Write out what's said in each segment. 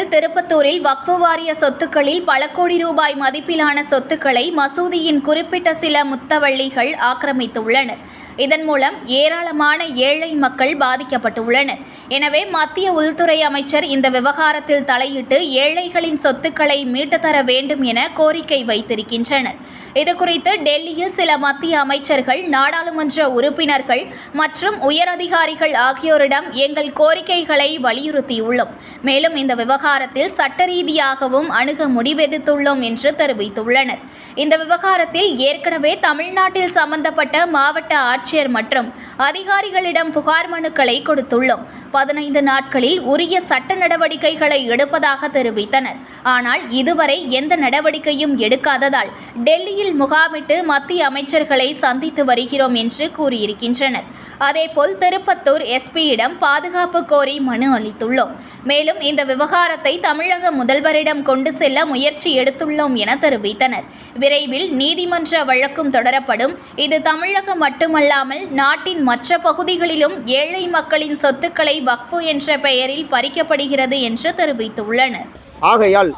விவகாரத்தில் திருப்பத்தூரில் வக்ஃப் வாரிய சொத்துக்களில் பல கோடி ரூபாய் மதிப்பிலான சொத்துக்களை மசூதியின் குறிப்பிட்ட சில முத்தவள்ளிகள் ஆக்கிரமித்துள்ளனர். இதன் மூலம் ஏராளமான ஏழை மக்கள் பாதிக்கப்பட்டுள்ளனர். எனவே மத்திய உள்துறை அமைச்சர் இந்த விவகாரத்தில் தலையிட்டு ஏழைகளின் சொத்துக்களை மீட்டு தர வேண்டும் என கோரிக்கை வைத்திருக்கின்றனர். இதுகுறித்து டெல்லியில் சில மத்திய அமைச்சர்கள், நாடாளுமன்ற உறுப்பினர்கள் மற்றும் உயரதிகாரிகள் ஆகியோரிடம் எங்கள் கோரிக்கைகளை வலியுறுத்தியுள்ளோம். மேலும் இந்த விவகாரத்தில் சட்ட ரீதியாகவும் அணுக முடிவெடுத்துள்ளோம் என்று தெரிவித்துள்ளனர். இந்த விவகாரத்தில் ஏற்கனவே தமிழ்நாட்டில் சம்பந்தப்பட்ட மாவட்ட ஆட்சியர் மற்றும் அதிகாரிகளிடம் புகார் மனுக்களை கொடுத்துள்ளோம். 15 நாட்களில் உரிய சட்ட நடவடிக்கைகளை எடுப்பதாக தெரிவித்தனர். ஆனால் இதுவரை எந்த நடவடிக்கையும் எடுக்காததால் டெல்லியில் முகாமிட்டு மத்திய அமைச்சர்களை சந்தித்து வருகிறோம் என்று கூறியிருக்கின்றனர். அதேபோல் திருப்பத்தூர் எஸ்பியிடம் பாதுகாப்பு கோரி மனு அளித்துள்ளோம். மேலும் இந்த விவகாரத்தை தமிழக முதல்வரிடம் கொண்டு செல்ல முயற்சி எடுத்துள்ளோம் என தெரிவித்தனர். விரைவில் நீதிமன்ற வழக்கும் தொடரப்படும். இது தமிழகம் மட்டுமல்லாமல் நாட்டின் மற்ற பகுதிகளிலும் ஏழை மக்களின் சொத்துக்களை வக்ஃப் என்ற பெயரில் பறிக்கப்படுகிறது என்று தெரிவித்துள்ளனர். ஆகையால்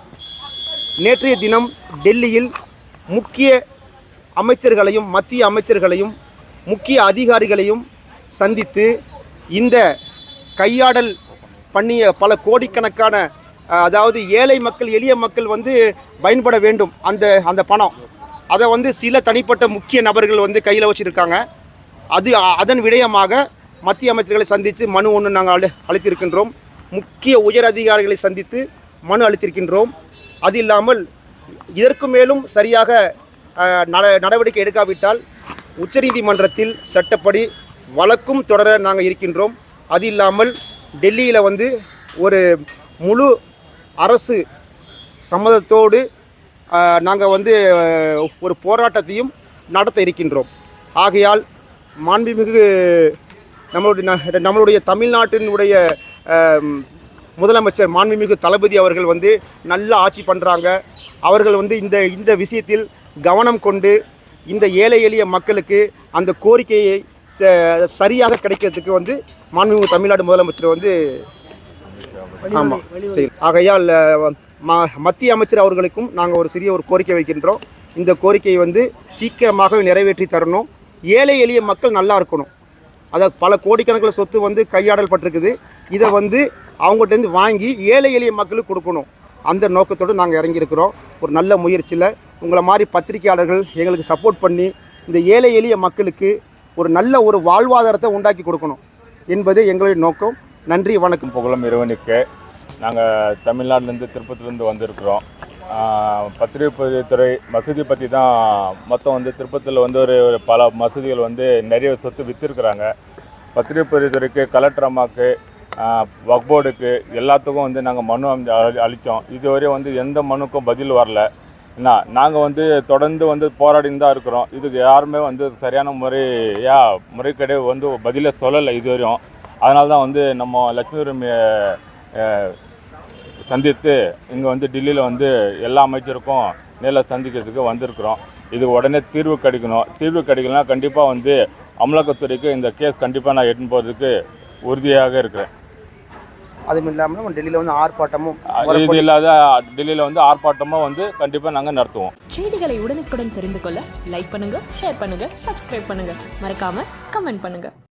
நேற்றைய தினம் டெல்லியில் முக்கிய அமைச்சர்களையும் மத்திய அமைச்சர்களையும் முக்கிய அதிகாரிகளையும் சந்தித்து இந்த கையாடல் பண்ணிய பல கோடிக்கணக்கான அதாவது ஏழை மக்கள் எளிய மக்கள் பயன்பட வேண்டும் அந்த பணம் அதை சில தனிப்பட்ட முக்கிய நபர்கள் கையில் வச்சுருக்காங்க. அதன் விடயமாக மத்திய அமைச்சர்களை சந்தித்து மனு ஒன்று நாங்கள் அளித்திருக்கின்றோம். முக்கிய உயர் அதிகாரிகளை சந்தித்து மனு அளித்திருக்கின்றோம். அது இல்லாமல் இதற்கு மேலும் சரியாக நடவடிக்கை எடுக்காவிட்டால் உச்சநீதிமன்றத்தில் சட்டப்படி வழக்கும் தொடர நாங்கள் இருக்கின்றோம். அது இல்லாமல் டெல்லியில் ஒரு முழு அரசு சம்மதத்தோடு நாங்கள் ஒரு போராட்டத்தையும் நடத்த இருக்கின்றோம். ஆகையால் மாண்புமிகு நம்மளுடைய தமிழ்நாட்டினுடைய முதலமைச்சர் மாண்புமிகு தளபதி அவர்கள் நல்ல ஆட்சி பண்ணுறாங்க. அவர்கள் இந்த விஷயத்தில் கவனம் கொண்டு இந்த ஏழை எளிய மக்களுக்கு அந்த கோரிக்கையை சரியாக கிடைக்கிறதுக்கு மாண்புமிகு தமிழ்நாடு முதலமைச்சர் ஆமாம் சரி. ஆகையால் மத்திய அமைச்சர் அவர்களுக்கும் நாங்கள் ஒரு சிறிய கோரிக்கை வைக்கின்றோம். இந்த கோரிக்கையை சீக்கிரமாகவே நிறைவேற்றி தரணும். ஏழை எளிய மக்கள் நல்லா இருக்கணும். அதாவது பல கோடிக்கணக்கில் சொத்து கையாடல் பட்டிருக்குது. இதை அவங்கள்ட்டேருந்து வாங்கி ஏழை எளிய மக்களுக்கு கொடுக்கணும். அந்த நோக்கத்தோடு நாங்கள் இறங்கியிருக்கிறோம். ஒரு நல்ல முயற்சியில் உங்களை மாதிரி பத்திரிகையாளர்கள் எங்களுக்கு சப்போர்ட் பண்ணி இந்த ஏழை எளிய மக்களுக்கு ஒரு நல்ல வாழ்வாதாரத்தை உண்டாக்கி கொடுக்கணும் என்பது எங்களுடைய நோக்கம். நன்றி, வணக்கம். புகழும் இறைவனுக்கு. நாங்கள் தமிழ்நாட்டிலேருந்து திருப்பதிலேருந்து வந்திருக்கிறோம். பத்திரிகைத்துறை மசூதி பற்றி தான் மொத்தம் திருப்பதியில் ஒரு பல மசூதிகள் நிறைய சொத்து விற்றுருக்குறாங்க. பத்திரிகைத்துறைக்கு, கலெக்டர் அம்மாவுக்கு, வக்ஃப் போர்டுக்கு எல்லாத்துக்கும் நாங்கள் மனு அளித்தோம். இதுவரை எந்த மனுக்கும் பதில் வரல. நாங்கள் தொடர்ந்து போராடின்னு தான் இருக்கிறோம். இதுக்கு யாருமே சரியான முறைக்கேடு பதிலே சொல்லலை இதுவரையும். அதனால தான் நம்ம லட்சுமி உரிமையை சந்தித்து இங்கே டெல்லியில் எல்லா அமைச்சருக்கும் நேரில் சந்திக்கிறதுக்கு வந்திருக்கிறோம். இது உடனே தீர்வு கிடைக்கணும். தீர்வு கிடைக்கலனா கண்டிப்பாக அமலாக்கத்துறைக்கு இந்த கேஸ் கண்டிப்பாக நான் எடுத்து போகிறதுக்கு உறுதியாக இருக்கிறேன். அதுவும் இல்லாமல் டெல்லியில் ஆர்ப்பாட்டமும் இது இல்லாத டெல்லியில் ஆர்ப்பாட்டமும் கண்டிப்பாக நாங்கள் நடத்துவோம். செய்திகளை உடனுக்குடன் தெரிந்து கொள்ள லைக் பண்ணுங்கள், ஷேர் பண்ணுங்கள், சப்ஸ்கிரைப் பண்ணுங்கள், மறக்காமல் கமெண்ட் பண்ணுங்கள்.